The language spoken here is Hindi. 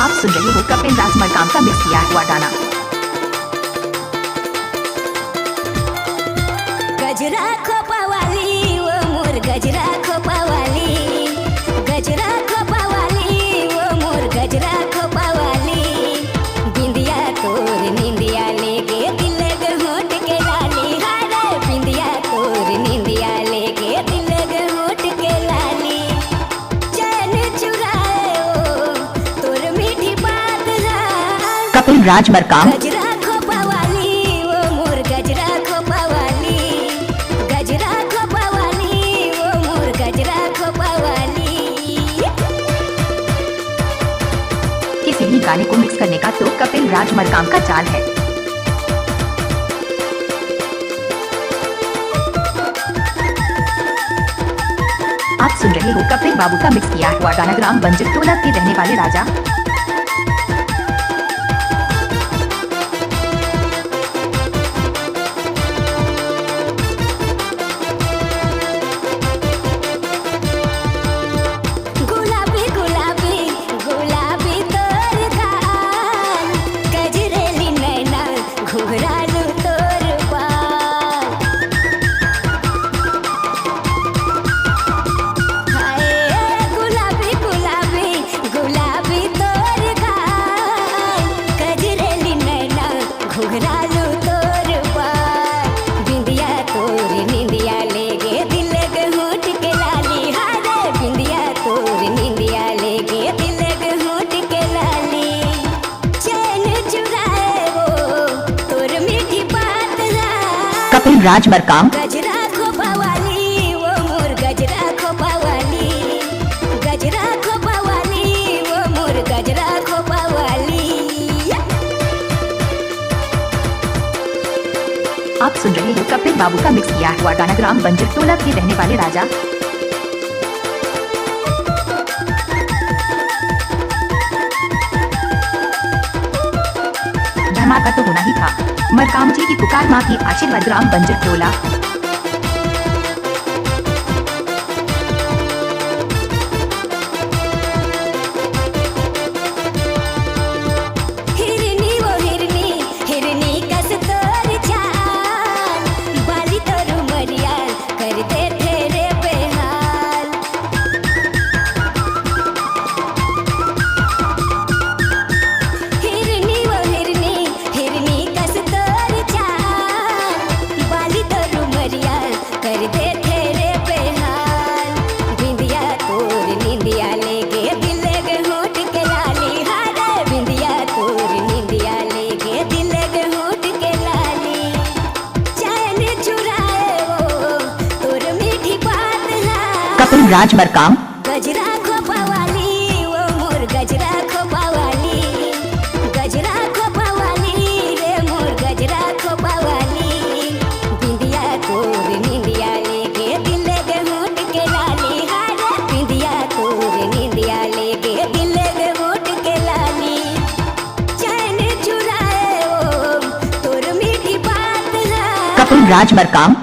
आप सुन रहे हो कपिल राज मरकाम का मिक्स किया हुआ गाना। गजरा खोपावाली वो मोर गजरा खोपावाली, गजरा खोपावाली वो मोर गजरा खोपावाली। बिंदिया तोर निंदिया लेके दिल ग होठ के लाली, हारे बिंदिया तोर निंदिया लेके दिल ग होठ के लाली। चैन चुराए ओ तोर मीठी बात है। कपिल राज मरकाम। गजरा खोपावाली वो मोर गजरा खोपावाली, गजरा खोपावाली वो मोर गजरा खोपावाली। किसी भी गाने को मिक्स करने का तो कपिल राज मरकाम का चाल है। आप सुन रहे हो कपिल बाबू का मिक्स किया हुआ गाना ग्राम बंजर टोला के रहने वाले राजा। गुलाबी गुलाबी गुलाबी तोर गाल, गजरेली नैना घुघरालू तोर बाल। हाय गुलाबी गुलाबी गुलाबी तोर गाल, गजरेली नैना घुघरालू तोर बाल। बिंदिया तोर निंदिया लेगे दिल ग होठ के लाली, हारे बिंदिया तोर निंदिया लेगे दिल ग होठ के लाली। चैन चुराए वो तोर मीठी बात है। कपिल राज मरकाम। गजरा खोपावाली वो मोर गजरा खोपावाली, गजरा खोपावाली वो मोर गजरा खोपावाली। आप सुन रहे हो कपिल बाबू का मिक्स किया हुआ गाना ग्राम बंजर टोला के रहने वाले राजा। धमाका तो होना ही था। मरकाम जी की पुकार, माँ की आशीर्वाद, ग्राम बंजर टोला। हिरनी वो हिरनी हिरनी कस तोर चाल, बाली तोर मरिया कर दे तेरे बेहाल। हिरनी वो हिरनी हिरनी कस तोर चाल, बाली तोर मरिया कर दे तेरे बेहाल। बिंदिया तोर निंदिया लेके दिल ग होठ के लाली, हारे बिंदिया तोर निंदिया लेके दिल ग होठ के लाली। चैन चुराए वो तोर मीठी बात है। कपिल राज मरकाम। गजरा खोपावाली वो मोर गजरा खोपावाली, गजरा खोपावाली रे मोर गजरा खोपावाली। बिंदिया तोर निंदिया लेके दिल ग होठ के लाली, हारे बिंदिया तोर निंदिया लेके दिल ग होठ के लाली। चैन चुराए वो तोर मीठी बात है। कपिल राज मरकाम।